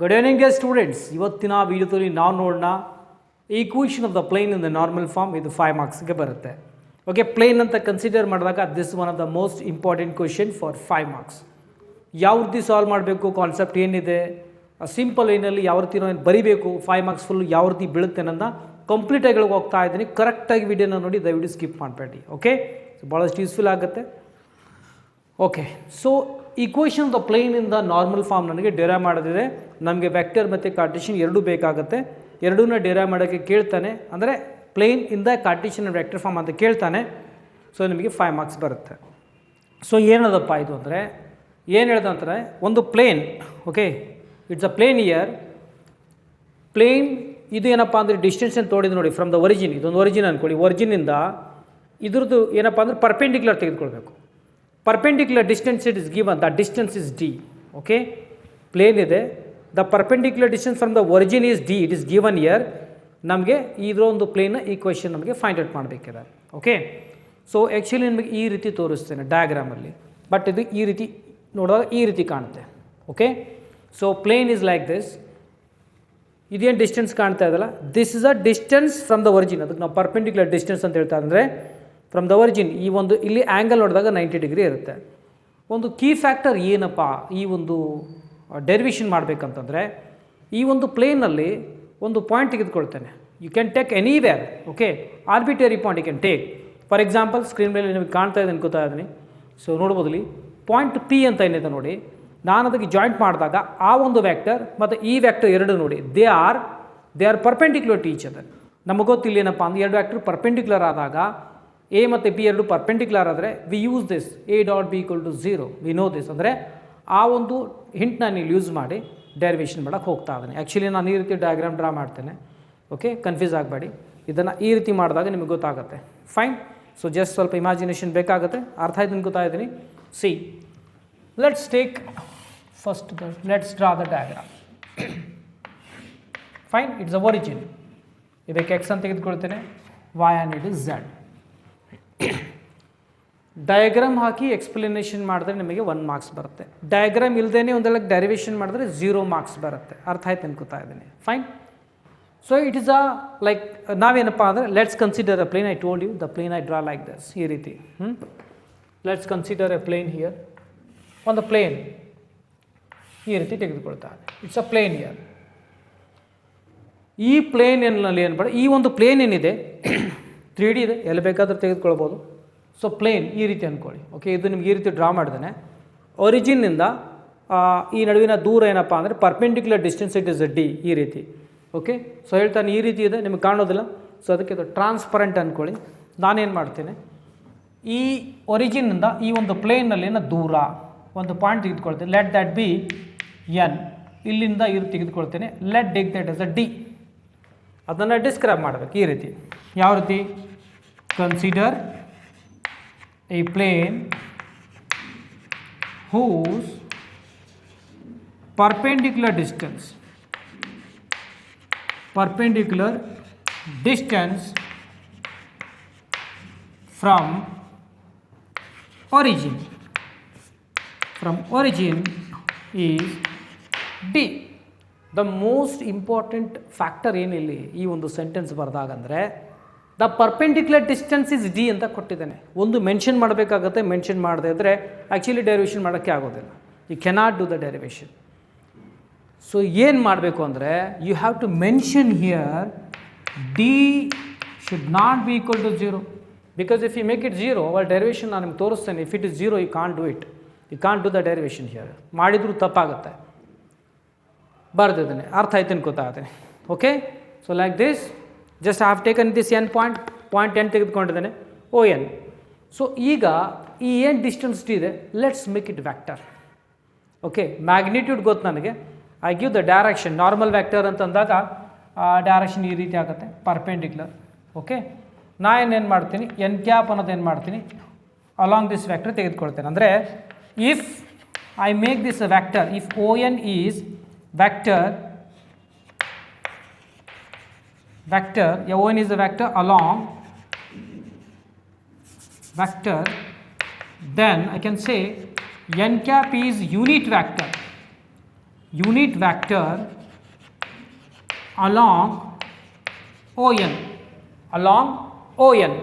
Good evening students. ಇವತ್ತಿನ ವಿಡಿಯೋದಲ್ಲಿ ನಾವು ನೋಡೋಣ equation of the plane in the normal form. ಇದು 5 ಮಾರ್ಕ್ಸ್ಗೆ ಬರುತ್ತೆ. ಓಕೆ, ಪ್ಲೇನ್ ಅಂತ ಕನ್ಸಿಡರ್ ಮಾಡಿದಾಗ this one of the most important question for 5 marks. ಯಾವ ರೀತಿ ಸಾಲ್ವ್ ಮಾಡಬೇಕು, ಕಾನ್ಸೆಪ್ಟ್ ಏನಿದೆ, ಸಿಂಪಲ್ ಏನಲ್ಲಿ ಯಾವ ರೀತಿ ನಾವು ಬರೀಬೇಕು, 5 ಮಾರ್ಕ್ಸ್ ಫುಲ್ ಯಾವ ರೀತಿ ಬೀಳುತ್ತೆ ಅನ್ನೋದನ್ನ ಕಂಪ್ಲೀಟಾಗಿ ಹೋಗ್ತಾ ಇದ್ದೀನಿ. ಕರೆಕ್ಟಾಗಿ ವಿಡಿಯೋನ ನೋಡಿ, ದಯವಿಟ್ಟು ಸ್ಕಿಪ್ ಮಾಡಬೇಡಿ. ಓಕೆ, ಸೊ ಭಾಳಷ್ಟು ಯೂಸ್ಫುಲ್ ಆಗುತ್ತೆ. Okay, so equation of the plane in the normal form ನನಗೆ ಡಿರೈವ್ ಮಾಡೋದಿದೆ. ನಮಗೆ ವೆಕ್ಟರ್ ಮತ್ತು ಕಾರ್ಟೇಷನ್ ಎರಡೂ ಬೇಕಾಗುತ್ತೆ. ಎರಡೂನ ಡಿರೈವ್ ಮಾಡೋಕ್ಕೆ ಕೇಳ್ತಾನೆ, ಅಂದರೆ plane in the Cartesian vector form ಅಂತ ಕೇಳ್ತಾನೆ. ಸೊ ನಿಮಗೆ 5 ಮಾರ್ಕ್ಸ್ ಬರುತ್ತೆ. ಸೊ ಏನದಪ್ಪ ಇದು ಅಂದರೆ ಏನು ಹೇಳ್ದೆ ಅಂತಾರೆ, ಒಂದು plane. Okay, it's a plane here. Plane ಇದು ಏನಪ್ಪ ಅಂದರೆ ಡಿಸ್ಟೆನ್ಸ್ ಅಂತ ತೋಡಿದ್ದು ನೋಡಿ, ಫ್ರಮ್ ದ ಒರಿಜಿನ್. ಇದೊಂದು ಒರಿಜಿನ್ ಅಂದ್ಕೊಳ್ಳಿ. ಒರಿಜಿನಿಂದ ಇದ್ರದ್ದು ಏನಪ್ಪ ಅಂದರೆ ಪರ್ಪೆಂಡಿಕ್ಯುಲರ್ ತೆಗೆದುಕೊಳ್ಬೇಕು. Perpendicular distance it is given, the distance is D. Okay, plane ಇದೆ, the perpendicular distance from the origin is D, it is given here. ನಮಗೆ ಇದರೊಂದು ಪ್ಲೇನ್ನ ಈಕ್ವೇಷನ್ ನಮಗೆ ಫೈಂಡ್ ಔಟ್ ಮಾಡಬೇಕಿದೆ. ಓಕೆ, ಸೊ ಆ್ಯಕ್ಚುಲಿ ನಿಮಗೆ ಈ ರೀತಿ ತೋರಿಸ್ತೇನೆ ಡಯಾಗ್ರಾಮಲ್ಲಿ, ಬಟ್ ಇದು ಈ ರೀತಿ ನೋಡುವಾಗ ಈ ರೀತಿ ಕಾಣುತ್ತೆ. Okay, so plane is like this. ಇದೇನು ಡಿಸ್ಟೆನ್ಸ್ ಕಾಣ್ತಾ ಇದಲ್ಲ, this is a distance from the origin. ಅದಕ್ಕೆ ನಾವು ಪರ್ಪೆಂಡಿಕ್ಯುಲರ್ ಡಿಸ್ಟೆನ್ಸ್ ಅಂತ ಹೇಳ್ತಾ ಅಂದರೆ ಫ್ರಮ್ ದ ಒರಿಜಿನ್. ಈ ಒಂದು ಇಲ್ಲಿ ಆ್ಯಂಗಲ್ ನೋಡಿದಾಗ 90 ಡಿಗ್ರಿ ಇರುತ್ತೆ. ಒಂದು ಕೀ ಫ್ಯಾಕ್ಟರ್ ಏನಪ್ಪ ಈ ಒಂದು ಡೆರಿವೇಷನ್ ಮಾಡಬೇಕಂತಂದರೆ, ಈ ಒಂದು ಪ್ಲೇನಲ್ಲಿ ಒಂದು ಪಾಯಿಂಟ್ ತೆಗೆದುಕೊಳ್ತೇನೆ. You can take anywhere. Okay, arbitrary point you can take. For example screen ಮೇಲೆ ನಿಮಗೆ ಕಾಣ್ತಾ ಇದೆ ಅನ್ಕೋತಾ ಇದ್ದೀನಿ. ಸೊ ನೋಡ್ಬೋದಲ್ಲಿ ಪಾಯಿಂಟ್ ಪಿ ಅಂತ ಏನಿದೆ ನೋಡಿ, ನಾನು ಅದಕ್ಕೆ ಜಾಯಿಂಟ್ ಮಾಡಿದಾಗ ಆ ಒಂದು ವ್ಯಾಕ್ಟರ್ ಮತ್ತು ಈ ವ್ಯಾಕ್ಟರ್ ಎರಡು ನೋಡಿ, they are perpendicular to each other. ನಮಗೆ ಗೊತ್ತಿಲ್ಲ ಏನಪ್ಪ ಅಂದರೆ ಎರಡು ವ್ಯಾಕ್ಟರ್ ಪರ್ಪೆಂಡಿಕ್ಯುಲರ್ ಆದಾಗ ಎ ಮತ್ತು ಬಿ ಎರಡು ಪರ್ಪೆಂಡಿಕ್ಯುಲರ್ ಆದರೆ we use this A dot B equal to 0. We know this. ಅಂದರೆ ಆ ಒಂದು ಹಿಂಟ್ ನಾನು ಇಲ್ಲಿ ಯೂಸ್ ಮಾಡಿ ಡೆರಿವೇಷನ್ ಮಾಡೋಕ್ಕೆ ಹೋಗ್ತಾ ಇದ್ದೀನಿ. ಆ್ಯಕ್ಚುಲಿ ನಾನು ಈ ರೀತಿ ಡಯಾಗ್ರಾಮ್ ಡ್ರಾ ಮಾಡ್ತೇನೆ. ಓಕೆ, ಕನ್ಫ್ಯೂಸ್ ಆಗಬೇಡಿ. ಇದನ್ನು ಈ ರೀತಿ ಮಾಡಿದಾಗ ನಿಮಗೆ ಗೊತ್ತಾಗುತ್ತೆ. ಫೈನ್. ಸೊ ಜಸ್ಟ್ ಸ್ವಲ್ಪ ಇಮ್ಯಾಜಿನೇಷನ್ ಬೇಕಾಗುತ್ತೆ. ಅರ್ಥ ಆಯ್ತು ಗೊತ್ತಾಯಿದ್ದೀನಿ. See, let's take first let's draw the diagram. Fine, it's a origin. ಇದಕ್ಕೆ ಎಕ್ಸ್ ಅಂತ ತೆಗೆದುಕೊಳ್ತೇನೆ, Y and it is Z. Diagram ಹಾಕಿ ಎಕ್ಸ್ಪ್ಲನೇಷನ್ ಮಾಡಿದ್ರೆ ನಿಮಗೆ 1 ಮಾರ್ಕ್ಸ್ ಬರುತ್ತೆ. ಡಯಾಗ್ರಾಮ್ ಇಲ್ಲದೇ ಒಂದೆಲ್ಲ ಡೆರಿವೇಷನ್ ಮಾಡಿದ್ರೆ 0 ಮಾರ್ಕ್ಸ್ ಬರುತ್ತೆ. ಅರ್ಥ ಆಯ್ತು ಅನ್ಕೋತಾ ಇದ್ದೀನಿ. Fine. So it is a like ನಾವೇನಪ್ಪ ಅಂದರೆ let's consider a plane. I told you the plane I draw like this. ಈ ರೀತಿ let's consider a plane here. ಒಂದು ಪ್ಲೇನ್ ಈ ರೀತಿ ತೆಗೆದುಕೊಳ್ತಾರೆ. It's a plane here. ಈ ಪ್ಲೇನ್ ಏನಲ್ಲಿ ಏನು ಬೇಡ, ಈ ಒಂದು ಪ್ಲೇನ್ ಏನಿದೆ 3D ಇದೆ, ಎಲ್ಲಿ ಬೇಕಾದರೂ ತೆಗೆದುಕೊಳ್ಬೋದು. ಸೊ ಪ್ಲೇನ್ ಈ ರೀತಿ ಅಂದ್ಕೊಳ್ಳಿ. ಓಕೆ, ಇದು ನಿಮ್ಗೆ ಈ ರೀತಿ ಡ್ರಾ ಮಾಡಿದ್ದೇನೆ. ಒರಿಜಿನ್ನಿಂದ ಈ ನಡುವಿನ ದೂರ ಏನಪ್ಪ ಅಂದರೆ perpendicular distance it is D. ಈ ರೀತಿ. ಓಕೆ, ಸೊ ಹೇಳ್ತಾನೆ ಈ ರೀತಿ ಇದೆ, ನಿಮಗೆ ಕಾಣೋದಿಲ್ಲ. ಸೊ ಅದಕ್ಕೆ ಇದು ಟ್ರಾನ್ಸ್ಪರೆಂಟ್ ಅಂದ್ಕೊಳ್ಳಿ. ನಾನೇನು ಮಾಡ್ತೇನೆ, ಈ ಒರಿಜಿನ್ನಿಂದ ಈ ಒಂದು ಪ್ಲೇನ್ನಲ್ಲಿನ ದೂರ ಒಂದು ಪಾಯಿಂಟ್ ತೆಗೆದುಕೊಳ್ತೇನೆ. Let that be N. ಇಲ್ಲಿಂದ ಈ ರೀತಿ ತೆಗೆದುಕೊಳ್ತೇನೆ. Let take that as a D. ಅದನ್ನು ಡಿಸ್ಕ್ರೈಬ್ ಮಾಡಬೇಕು ಈ ರೀತಿ. ಯಾವ ರೀತಿ? Consider a plane whose perpendicular distance from origin is D. The most important factor ಏನಿಲ್ಲಿ ಈ ಒಂದು ಸೆಂಟೆನ್ಸ್ ಬರೆದಾಗಂದರೆ the perpendicular distance is D ಅಂತ ಕೊಟ್ಟಿದ್ದಾನೆ. ಒಂದು ಮೆನ್ಷನ್ ಮಾಡಬೇಕಾಗತ್ತೆ. ಮೆನ್ಷನ್ ಮಾಡದೇ ಇದ್ದರೆ ಆ್ಯಕ್ಚುಲಿ ಡೆರಿವೇಷನ್ ಮಾಡೋಕ್ಕೆ ಆಗೋದಿಲ್ಲ. You cannot do the derivation. So ಏನು ಮಾಡಬೇಕು ಅಂದರೆ you have to mention here D should not be equal to 0. Because if you make it 0 our derivation ನಾನು ನಿಮ್ಗೆ ತೋರಿಸ್ತೇನೆ. If it is 0 you can't do it. You can't do the derivation here. ಮಾಡಿದರೂ ತಪ್ಪಾಗುತ್ತೆ. ಬರ್ದಿದ್ದೇನೆ. ಅರ್ಥ ಆಯ್ತು ಅನ್ಕೋತಾಗ್ತೇನೆ. Okay, so like this just I have taken this N point N ತೆಗೆದುಕೊಂಡಿದ್ದೇನೆ, ಓ ಎನ್. ಸೊ ಈಗ ಈ ಏನು ಡಿಸ್ಟೆನ್ಸ್ ಇದೆ, let's make it vector. Okay, magnitude ಗೊತ್ತು ನನಗೆ. I give the direction. Normal vector ಅಂತಂದಾಗ ಡೈರೆಕ್ಷನ್ ಈ ರೀತಿ ಆಗುತ್ತೆ, ಪರ್ಪೆಂಡಿಕ್ಯುಲರ್. ಓಕೆ, ನಾ ಏನೇನು ಮಾಡ್ತೀನಿ, ಎನ್ ಕ್ಯಾಪ್ ಅನ್ನೋದು ಏನು ಮಾಡ್ತೀನಿ, ಅಲಾಂಗ್ ದಿಸ್ ವ್ಯಾಕ್ಟರ್ ತೆಗೆದುಕೊಳ್ತೇನೆ. ಅಂದರೆ if I make this a vector, if O N is vector, O1 is a vector along vector, then I can say n cap is unit vector. unit vector along ON, along ON.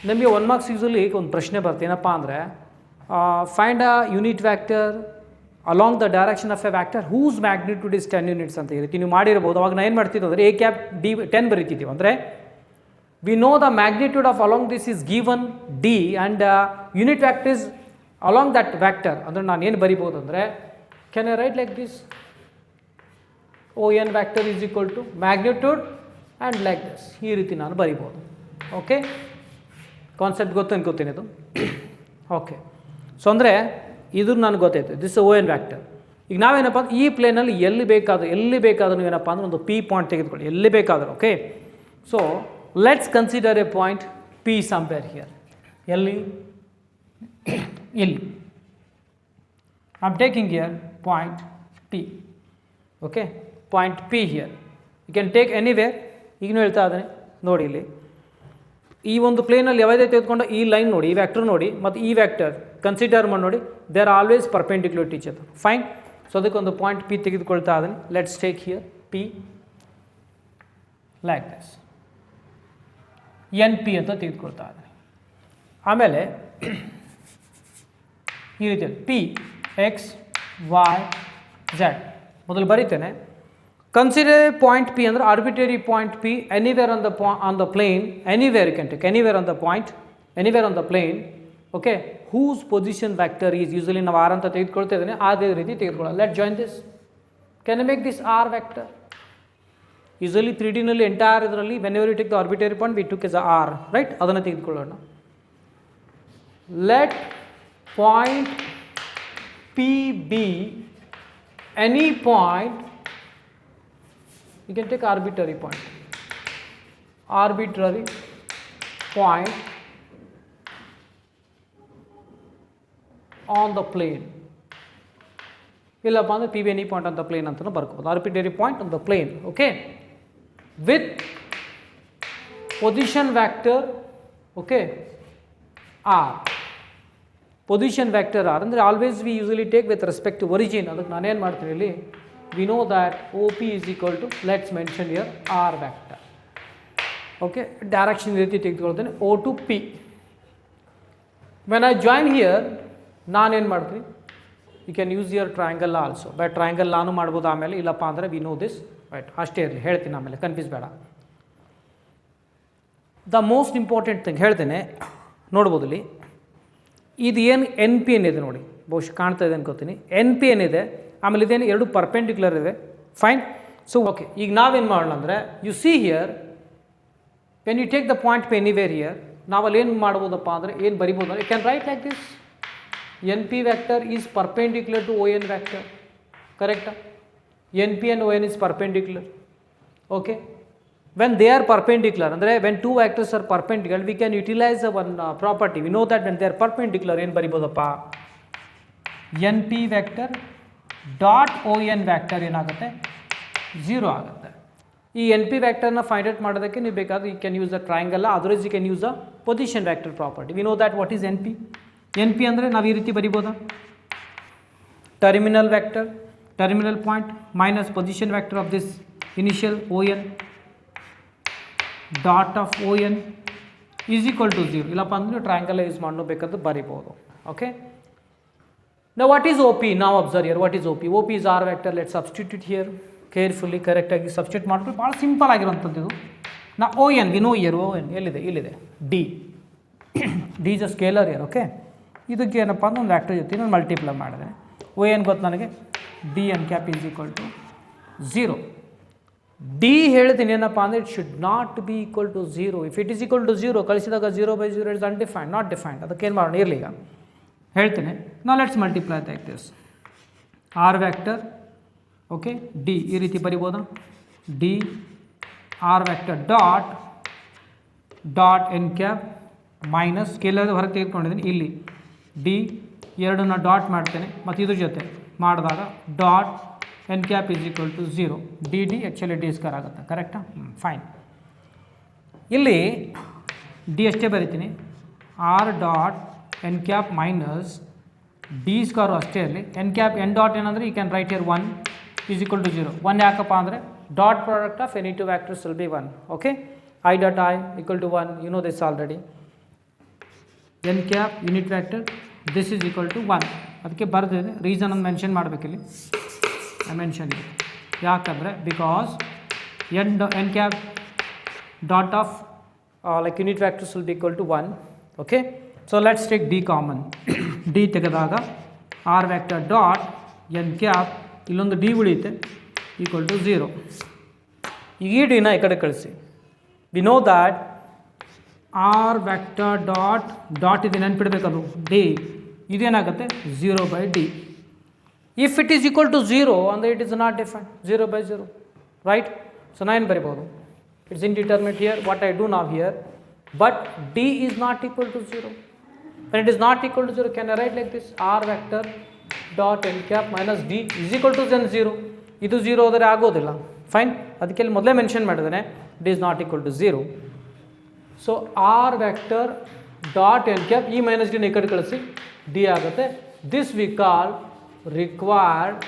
ನಿಮಗೆ 1 marks usually ಒಂದು ಪ್ರಶ್ನೆ ಬರ್ತೇನಪ್ಪ ಅಂದರೆ find a unit vector along the direction of a vector whose magnitude is 10 units ಅಂತ ಇರುತ್ತೆ. ನೀವು ಮಾಡಿರ್ಬೋದು. ಅವಾಗ ನಾನು ಏನು ಮಾಡ್ತಿದ್ದೆ ಅಂದರೆ A cap D 10 ಬರೀತಿದ್ದೀವಿ. ಅಂದರೆ we know the magnitude of along this is given D and unit vector is along that vector. ಅಂದರೆ ನಾನು ಏನು ಬರಿಬೋದು ಅಂದರೆ can I write like this ON vector is equal to magnitude and like this. ಈ ರೀತಿ ನಾನು ಬರಿಬೋದು. Okay, concept ಗೊತ್ತು ಅನ್ಕೋತೀನಿ ಇದು. ಓಕೆ, ಸೊ ಅಂದರೆ ಇದು ನನಗೆ ಗೊತ್ತಾಯ್ತು. This ON vector. ಈಗ ನಾವೇನಪ್ಪ ಅಂದ್ರೆ ಈ ಪ್ಲೇನಲ್ಲಿ ಎಲ್ಲಿ ಬೇಕಾದರೂ ನೀವೇನಪ್ಪ ಅಂದ್ರೆ ಒಂದು P ಪಾಯಿಂಟ್ ತೆಗೆದುಕೊಳ್ಳಿ, ಎಲ್ಲಿ ಬೇಕಾದರೂ. Okay, so let's consider a point P somewhere here. ಎಲ್ಲಿ? ಇಲ್ಲಿ. I am taking here point P. Okay, point P here. You can take anywhere. ಈಗಲೂ ಹೇಳ್ತಾ ಇದ್ದಾನೆ ನೋಡಿ, ಇಲ್ಲಿ ಈ ಒಂದು ಪ್ಲೇನಲ್ಲಿ ಯಾವುದೇ ತೆಗೆದುಕೊಂಡು ಈ ಲೈನ್ ನೋಡಿ, ಈ ವ್ಯಾಕ್ಟರ್ ನೋಡಿ, ಮತ್ತು ಈ ವ್ಯಾಕ್ಟರ್ ಕನ್ಸಿಡರ್ ಮಾಡಿ ನೋಡಿ, they are always perpendicular to each other. Fine. So ಅದಕ್ಕೊಂದು ಪಾಯಿಂಟ್ P ತೆಗೆದುಕೊಳ್ತಾ ಇದ್ದೀನಿ. Let's take here P like this, NP ಅಂತ ತೆಗೆದುಕೊಳ್ತಾ ಇದ್ದೀನಿ. ಆಮೇಲೆ ಈ ರೀತಿ P X Y Z ಮೊದಲು ಬರೀತೇನೆ. ಕನ್ಸಿಡರ್ ಪಾಯಿಂಟ್ P ಅಂದರೆ arbitrary point P anywhere on the plane, anywhere you can take anywhere on the point, anywhere on the plane. Okay, whose position vector is usually ನಾವು R ಅಂತ ತೆಗೆದುಕೊಳ್ತಾ ಇದ್ದೇನೆ, ಅದೇ ರೀತಿ ತೆಗೆದುಕೊಳ್ಳೋಣ. Let join this. Can I make this R vector? Usually 3D ನಲ್ಲಿ entire ಇದರಲ್ಲಿ whenever you take the arbitrary point we took is R, right? ಅದನ್ನು ತೆಗೆದುಕೊಳ್ಳೋಣ. Let point P be any point. You can take arbitrary point on the plane. ಇಲ್ಲಪ್ಪ ಅಂದರೆ P be any point on the plane ಅಂತಲೂ ಬರ್ಕೋಬೋದು. Arbitrary point on the plane. Okay, with position vector. Okay, R. Position vector R ಅಂದರೆ always we usually take with respect to origin. ಅದಕ್ಕೆ ನಾನೇನು ಮಾಡ್ತೀನಿ ಇಲ್ಲಿ, we know that OP is equal to, let's mention here, R vector. Okay, direction ರೀತಿ ತೆಗೆದುಕೊಳ್ತೇನೆ O to P. When I join here, ನಾನೇನು ಮಾಡ್ತೀನಿ, you can use your triangle also. By triangle ನಾನು ಮಾಡ್ಬೋದು. ಆಮೇಲೆ ಇಲ್ಲಪ್ಪ ಅಂದರೆ we know this, ರೈಟ್? ಅಷ್ಟೇ ಇರಲಿ, ಹೇಳ್ತೀನಿ ಆಮೇಲೆ, ಕನ್ಫ್ಯೂಸ್ ಬೇಡ. ದ ಮೋಸ್ಟ್ ಇಂಪಾರ್ಟೆಂಟ್ ಥಿಂಗ್ ಹೇಳ್ತೇನೆ, ನೋಡ್ಬೋದು ಇಲ್ಲಿ ಇದು ಏನು NP ಏನಿದೆ ನೋಡಿ, ಬಹುಶಃ ಕಾಣ್ತಾ ಇದೆ ಅನ್ಕೋತೀನಿ. NP ಏನಿದೆ, ಆಮೇಲೆ ಇದೇನು ಎರಡು ಪರ್ಪೆಂಡಿಕ್ಯುಲರ್ ಇದೆ. ಫೈನ್. ಸೊ ಓಕೆ, ಈಗ ನಾವೇನು ಮಾಡೋಣ ಅಂದರೆ, you see here when you take the point P anywhere here, ನಾವಲ್ಲಿ ಏನು ಮಾಡ್ಬೋದಪ್ಪ ಅಂದರೆ, ಏನು ಬರಿಬೋದು ಅಂದರೆ, you can write like this, NP vector is perpendicular to ON vector. ಕರೆಕ್ಟಾ? NP and ON is perpendicular. Okay, when they are perpendicular ಅಂದರೆ when two vectors are perpendicular we can utilise one property. We know that when they are perpendicular ಏನು ಬರಿಬೋದಪ್ಪ, NP vector dot ON vector ಏನಾಗುತ್ತೆ, 0 ಆಗುತ್ತೆ. ಈ NP ವ್ಯಾಕ್ಟರ್ನ find out ಮಾಡೋದಕ್ಕೆ ನೀವು ಬೇಕಾದ್ರೆ you can use a triangle, otherwise you can use a position vector property. We know that what is NP ಅಂದರೆ ನಾವು ಈ ರೀತಿ ಬರಿಬೋದಾ, terminal vector, terminal point minus position vector of this initial ON dot of ON is equal to 0. ಇಲ್ಲಪ್ಪ ಅಂದರೆ triangle use ಮಾಡಬೇಕಾದ್ರೆ ಬರಿಬೋದು. Okay, now what is OP? now observe here, what is OP? OP is R vector. let's substitute here carefully, correct ಆಗಿ substitute ಮಾಡ್ಕೊಂಡು, ಭಾಳ simple ಆಗಿರುವಂಥದ್ದು ಇದು. ನಾ ON we know year ON ಇಲ್ಲಿದೆ D is a scalar here. Okay, ಇದಕ್ಕೆ ಏನಪ್ಪ ಅಂದ್ರೆ ಒಂದು ವ್ಯಾಕ್ಟರ್ ಜೊತೆ ನಾನು ಮಲ್ಟಿಪ್ಲೈ ಮಾಡಿದೆ. ON ಗೊತ್ತು ನನಗೆ, D n cap is equal to 0. D ಹೇಳ್ತೀನಿ ಏನಪ್ಪ ಅಂದರೆ, it should not be equal to 0. If it is equal to 0 ಕಳಿಸಿದಾಗ 0/0 ಇಟ್ಸ್ ಅನ್ಡಿಫೈನ್ಡ್, ನಾಟ್ ಡಿಫೈನ್ಡ್. ಅದಕ್ಕೇನು ಮಾಡೋಣ, ಇರಲಿ ಈಗ ಹೇಳ್ತೇನೆ. ನಾವು let's multiply like this, R vector. Okay, D ಈ ರೀತಿ ಬರಿಬೋದಾ, D R vector dot n cap minus scalar ಹೊರಗೆ ತೆಗೆದುಕೊಂಡಿದ್ದೀನಿ. ಇಲ್ಲಿ D ಎರಡನ್ನ ಡಾಟ್ ಮಾಡ್ತೇನೆ, ಮತ್ತು ಇದ್ರ ಜೊತೆ ಮಾಡಿದಾಗ dot n cap is equal to 0. D actually D square ಆಗುತ್ತೆ. ಕರೆಕ್ಟಾ? ಫೈನ್. ಇಲ್ಲಿ D ಅಷ್ಟೇ ಬರಿತೀನಿ, R dot n cap minus D square ಅಷ್ಟೇ ಇರಲಿ. ಎನ್ ಕ್ಯಾಪ್ ಎನ್ ಡಾಟ್ ಏನಂದರೆ you can write here 1 is equal to 0. 1 ಯಾಕಪ್ಪ ಅಂದರೆ dot product of any two vectors will be 1. Okay, I dot I equal to 1, you know this already. N cap unit vector this is equal to 1. ಅದಕ್ಕೆ ಬರೆದಿದೆ, reason ಅನ್ನು mention ಮಾಡಬೇಕಿಲ್ಲಿ. I mention ಇದೆ ಯಾಕಂದರೆ because N cap dot of like unit vectors will be equal to 1. okay, so let's take d common. d ತೆಗೆದಾಗ r vector dot n cap ಇಲ್ಲೊಂದು d ಉಳಿಯುತ್ತೆ equal to 0. ಈ d ನ ಈ ಕಡೆ ಕಳಿಸಿ. we know that r vector dot ಇದು ನೆನಪಿಡಬೇಕದು d ಇದೇನಾಗುತ್ತೆ 0 by d. if it is equal to 0 ಅಂದರೆ it is not defined 0 by 0, right? so ನಾನು ಏನು ಬರಿಬೋದು, it's indeterminate here. what I do now here, but d is not equal to 0. when it is not equal to 0, can I write like this, r vector dot n cap minus d is equal to 0. ಇದು 0 ಹೋದರೆ ಆಗೋದಿಲ್ಲ, fine. ಅದಕ್ಕೆ ಇಲ್ಲಿ ಮೊದಲೇ mention ಮಾಡಿದ್ದೇನೆ d is not equal to 0. So r vector dot n cap ಈ minus D ನ ಈ ಕಡೆ ಕಳಿಸಿ d ಆಗುತ್ತೆ. this we call required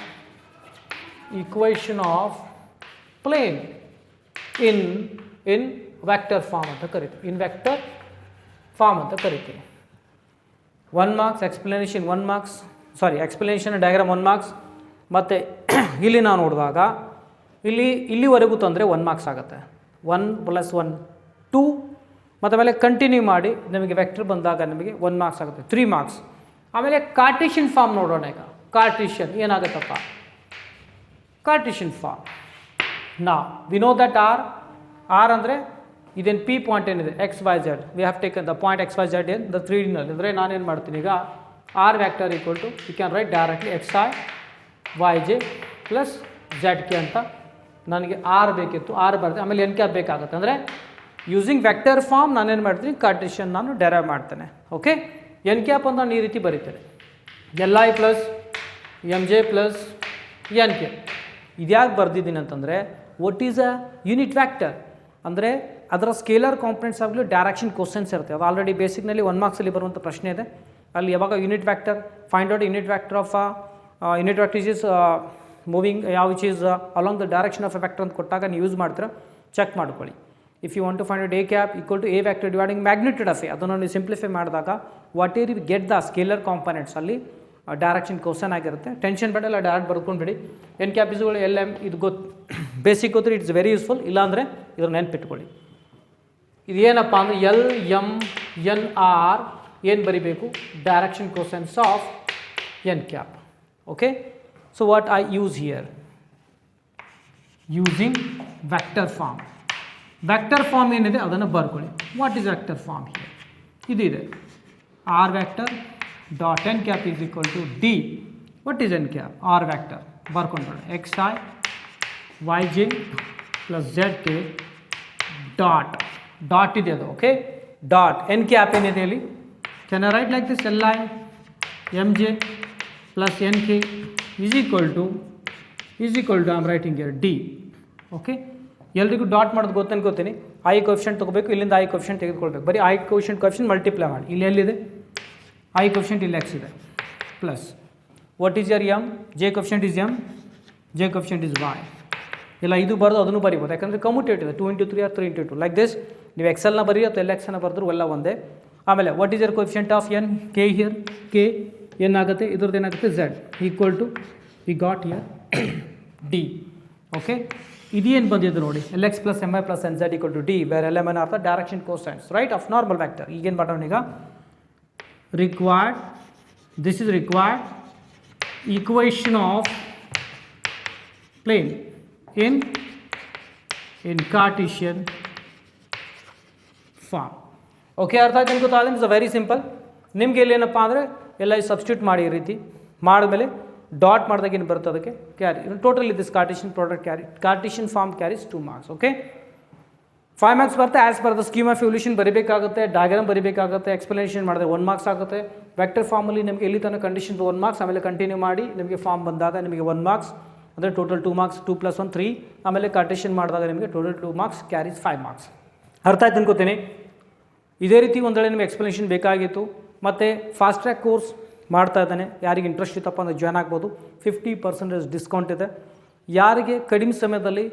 equation of plane in vector form ಅಂತ ಕರಿತೀವಿ, ಇನ್ ವೆಕ್ಟರ್ ಫಾರ್ಮ್ ಅಂತ ಕರಿತೀವಿ. 1 marks ಎಕ್ಸ್ಪ್ಲನೇಷನ್ 1 marks, ಸಾರಿ ಎಕ್ಸ್ಪ್ಲನೇಷನ್ ಡಯಾಗ್ರಾಮ್ 1 marks. ಮತ್ತು ಇಲ್ಲಿ ನಾವು ನೋಡಿದಾಗ ಇಲ್ಲಿವರೆಗೂ ತಂದರೆ 1 marks ಆಗುತ್ತೆ. 1 + 1 2, ಮತ್ತು ಆಮೇಲೆ ಕಂಟಿನ್ಯೂ ಮಾಡಿ ನಮಗೆ ವೆಕ್ಟರ್ ಬಂದಾಗ ನಮಗೆ 1 marks ಆಗುತ್ತೆ, 3 marks. ಆಮೇಲೆ ಕಾರ್ಟಿಷಿಯನ್ ಫಾರ್ಮ್ ನೋಡೋಣ. ಈಗ ಕಾರ್ಟಿಷಿಯನ್ ಏನಾಗುತ್ತಪ್ಪ, cartesian form. now we know that r ಅಂದರೆ ಇದೇನು ಪಿ ಪಾಯಿಂಟ್ ಏನಿದೆ x y z, we have taken the point x y z in the 3D ನಲ್ಲಿ. ಅಂದರೆ ನಾನೇನು ಮಾಡ್ತೀನಿ ಈಗ r vector equal to you can write directly x i y j plus z k ಅಂತ. ನನಗೆ R ಬೇಕಿತ್ತು, R ಬರ್ತದೆ, ಆಮೇಲೆ ಎನ್ ಕ್ಯಾಪ್ ಬೇಕಾಗುತ್ತೆ. ಅಂದರೆ ಯೂಸಿಂಗ್ ವೆಕ್ಟರ್ ಫಾರ್ಮ್ ನಾನೇನು ಮಾಡ್ತೀನಿ, ಕಾರ್ಟಿಷಿಯನ್ ನಾನು ಡೆರೈವ್ ಮಾಡ್ತೇನೆ. ಓಕೆ, ಎನ್ ಕ್ಯಾಪ್ ಅಂತ ನಾನು ಈ ರೀತಿ ಬರೀತೇನೆ, l i plus m j plus n k. ಇದ್ಯಾಕೆ ಬರ್ದಿದ್ದೀನಿ ಅಂತಂದರೆ what is a unit vector ಅಂದರೆ ಅದರ ಸ್ಕೇಲರ್ ಕಾಂಪೊನೆಂಟ್ಸ್ ಆಗಲಿ ಡೈರೆಕ್ಷನ್ ಕ್ವಶನ್ಸ್ ಇರುತ್ತೆ. ಅದು ಆಲ್ರೆಡಿ ಬೇಸಿಕ್ನಲ್ಲಿ 1 marksಲ್ಲಿ ಬರುವಂಥ ಪ್ರಶ್ನೆ ಇದೆ. ಅಲ್ಲಿ ಯಾವಾಗ unit vector find out unit vector of unit vector is moving ಯಾವ which is along the direction of a vector ಅಂತ ಕೊಟ್ಟಾಗ ನೀವು ಯೂಸ್ ಮಾಡ್ತೀರಾ, ಚೆಕ್ ಮಾಡ್ಕೊಳ್ಳಿ. If you want to find out a cap equal to a vector dividing magnitude of a, ಅದನ್ನು ನೀವು simplify ಮಾಡಿದಾಗ what are you get the scalar components ಅಲ್ಲಿ direction cosine ಆಗಿರುತ್ತೆ. ಟೆನ್ಷನ್ ಬೇಡ, ಎಲ್ಲ ಡೈರೆಕ್ಟ್ ಬರ್ಕೊಂಡ್ಬಿಡಿ. ಎನ್ ಕ್ಯಾಪಿಸ್ಗಳು ಎಲ್ ಎಮ್ ಇದು ಬೇಸಿಕ್ ಗೊತ್ತಿರಿ, ಇಟ್ಸ್ ವೆರಿ ಯೂಸ್ಫುಲ್. ಇಲ್ಲಾಂದರೆ ಇದನ್ನು ನೆನ್ಪಿಟ್ಕೊಳ್ಳಿ. ಇದೇನಪ್ಪ ಅಂದರೆ ಎಲ್ ಎಮ್ ಎನ್ ಆರ್ ಏನು ಬರಿಬೇಕು, direction cosines of n cap. Okay, so what I use here using vector form. Vector form ಏನಿದೆ ಅದನ್ನು ಬರ್ಕೊಳ್ಳಿ. What is vector form here, ಇದಿದೆ r vector dot n cap is equal to d. what is n cap, r vector ಬರ್ಕೊಂಡು x I y j plus z k dot ಇದೆ ಅದು. Okay, dot n cap ಏನಿದೆ ಇಲ್ಲಿ, can I write like this, l I m j plus n k is equal to I am writing here d. Okay, ಎಲ್ರಿಗೂ dot ಮಾಡೋದು ಗೊತ್ತೇನೆ. I coefficient ತೊಗೋಬೇಕು, ಇಲ್ಲಿಂದ I coefficient ತೆಗೆದುಕೊಳ್ಬೇಕು. ಬರೀ ಐ ಕೋಫಿಷಿಯಂಟ್ ಮಲ್ಟಿಪ್ಲೈ ಮಾಡಿ. ಇಲ್ಲಿ ಎಲ್ಲಿದೆ ಐ ಕೋಫಿಷಿಯಂಟ್, ಇಲ್ಲಿ ಎಕ್ಸ್ ಇದೆ, plus what is your M, J coefficient is M, J coefficient is Y. ಇಲ್ಲ ಇದು ಬರೋದು ಅದನ್ನು ಬರಿಬೋದು, ಯಾಕಂದರೆ ಕಮ್ಯೂಟೇಟಿವ್ ಇದೆ, 2 × 3 or 3 × 2 ಲೈಕ್ ದಿಸ್. ನೀವು ಎಕ್ಸೆಲ್ನ ಬರೀ ಅಥವಾ ಎಲ್ ಎಕ್ಸನ್ನು ಬರೆದ್ರು ಎಲ್ಲ ಒಂದೇ. ಆಮೇಲೆ what is your coefficient of n, k here, k ಏನಾಗುತ್ತೆ ಇದ್ರದ್ದು ಏನಾಗುತ್ತೆ z equal to we got here d. Okay, ಇದೇನು ಬಂದಿದ್ದು ನೋಡಿ, l x plus m y plus n z equal to d, where l m n are the direction cosines right of normal vector. ಈಗೇನು ಮಾಡೋಣ ಈಗ, required, this is required equation of plane in Cartesian form. Okay, ಅರ್ಥ ಆಯ್ತು ಗೊತ್ತಾದ್ರೆ it's very simple. ನಿಮ್ಗೆ ಇಲ್ಲಿ ಏನಪ್ಪ ಅಂದರೆ ಎಲ್ಲ ಸಬ್ಸ್ಟಿಟ್ಯೂಟ್ ಮಾಡಿ ಈ ರೀತಿ ಮಾಡಿದ್ಮೇಲೆ ಡಾಟ್ ಮಾಡಿದಾಗ ಏನು ಬರುತ್ತೆ ಅದಕ್ಕೆ carry. Totally this cartesian product carry, cartesian form carries 2 marks. Okay, 5 marks ಬರುತ್ತೆ. As per the scheme of evaluation ಬರೀಬೇಕಾಗುತ್ತೆ, ಡಯಾಗ್ರಾಮ್ ಬರೀಬೇಕಾಗುತ್ತೆ, ಎಕ್ಸ್ಪ್ಲನೇಷನ್ ಮಾಡಿದ್ರೆ 1 marks ಆಗುತ್ತೆ. ವೆಕ್ಟರ್ ಫಾರ್ಮಲ್ಲಿ ನಿಮಗೆ ಎಲ್ಲಿ ತನಕ ಕಂಡೀಷನ್ 1 marks, ಆಮೇಲೆ ಕಂಟಿನ್ಯೂ ಮಾಡಿ ನಿಮಗೆ ಫಾರ್ಮ್ ಬಂದಾಗ ನಿಮಗೆ 1 marks, ಅಂದರೆ ಟೋಟಲ್ 2 marks, 2 + 1 3. ಆಮೇಲೆ ಕಾರ್ಟೇಷನ್ ಮಾಡಿದಾಗ ನಿಮಗೆ ಟೋಟಲ್ 2 marks ಕ್ಯಾರೀಸ್ 5 marks. ಅರ್ಥ ಆಯ್ತು ಅನ್ಕೋತೀನಿ. ಇದೇ ರೀತಿ ಒಂದು ವೇಳೆ ನಿಮಗೆ ಎಕ್ಸ್ಪ್ಲನೇಷನ್ ಬೇಕಾಗಿತ್ತು ಮತ್ತು ಫಾಸ್ಟ್ ಟ್ರ್ಯಾಕ್ ಕೋರ್ಸ್ ಮಾಡ್ತಾ ಇದ್ದಾನೆ. ಯಾರಿಗೆ ಇಂಟ್ರೆಸ್ಟ್ ಇತ್ತಪ್ಪ ಅಂದರೆ ಜಾಯ್ನ್ ಆಗ್ಬೋದು. 50% ಡಿಸ್ಕೌಂಟ್ ಇದೆ. ಯಾರಿಗೆ ಕಡಿಮೆ ಸಮಯದಲ್ಲಿ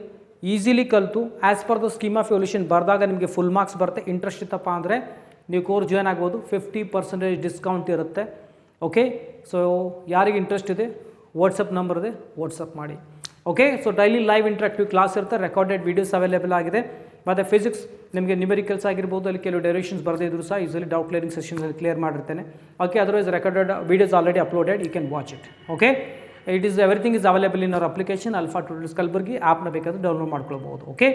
ಈಸಿಲಿ ಕಲಿತು as per the scheme of evolution ಬರೆದಾಗ ನಿಮಗೆ ಫುಲ್ ಮಾರ್ಕ್ಸ್ ಬರುತ್ತೆ, ಇಂಟ್ರೆಸ್ಟ್ ಇತ್ತಪ್ಪ ಅಂದರೆ ನೀವು ಕೋರ್ಸ್ ಜಾಯ್ನ್ ಆಗ್ಬೋದು. 50% ಡಿಸ್ಕೌಂಟ್ ಇರುತ್ತೆ. ಓಕೆ, ಸೊ ಯಾರಿಗೆ ಇಂಟ್ರೆಸ್ಟ್ ಇದೆ ವಾಟ್ಸಪ್ ನಂಬರ್ ಇದೆ, ವಾಟ್ಸಪ್ ಮಾಡಿ. Okay, so daily live interactive class ಇರುತ್ತೆ, ರೆಕಾರ್ಡೆಡ್ ವೀಡಿಯೋಸ್ ಅವೈಲೇಬಲ್ ಆಗಿದೆ. ಮತ್ತು ಫಿಸಿಕ್ಸ್ ನಿಮಗೆ ನ್ಯೂಮೆರಿಕಲ್ಸ್ ಆಗಿರ್ಬೋದು, ಅಲ್ಲಿ ಕೆಲವು ಡೈರೆಕ್ಷನ್ಸ್ ಬರೆದಿದ್ರು ಸಹ ಯೂಸಲಿ ಡೌಟ್ ಕ್ಲಿಯರಿಂಗ್ ಸೆಷನ್ಸಲ್ಲಿ ಕ್ಲಿಯರ್ ಮಾಡಿರ್ತೇನೆ. Okay, otherwise recorded videos already uploaded, you can watch it. Okay, it is everything is available in our application Alpha Tutors Kalaburagi. ಆ್ಯಪ್ನ ಬೇಕಾದರೆ ಡೌನ್ಲೋಡ್ ಮಾಡ್ಕೊಳ್ಬೋದು. ಓಕೆ,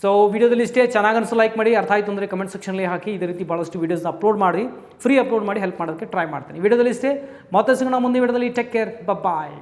ಸೊ ವಿಡಿಯೋದಲ್ಲಿ ಇಷ್ಟೇ. ಚೆನ್ನಾಗಿ ಅನಿಸು ಲೈಕ್ ಮಾಡಿ, ಅರ್ಥ ಆಯಿತು ಅಂದರೆ ಕಮೆಂಟ್ ಸೆಕ್ಷನಲ್ಲಿ ಹಾಕಿ. ಇದೇ ರೀತಿ ಭಾಳಷ್ಟು ವೀಡಿಯೋಸ್ನ ಅಪ್ಲೋಡ್ ಮಾಡಿ, ಫ್ರೀ ಅಪ್ಲೋಡ್ ಮಾಡಿ ಹೆಲ್ಪ್ ಮಾಡೋದಕ್ಕೆ ಟ್ರೈ ಮಾಡ್ತೀನಿ. ವಿಡಿಯೋದಲ್ಲಿ ಇಷ್ಟೇ, ಮತ್ತೆ ಸಿಗೋಣ ಮುಂದೆ ವಿಡಿಯೋದಲ್ಲಿ. ಟೇಕ್ ಕೇರ್, ಬಾಯ್.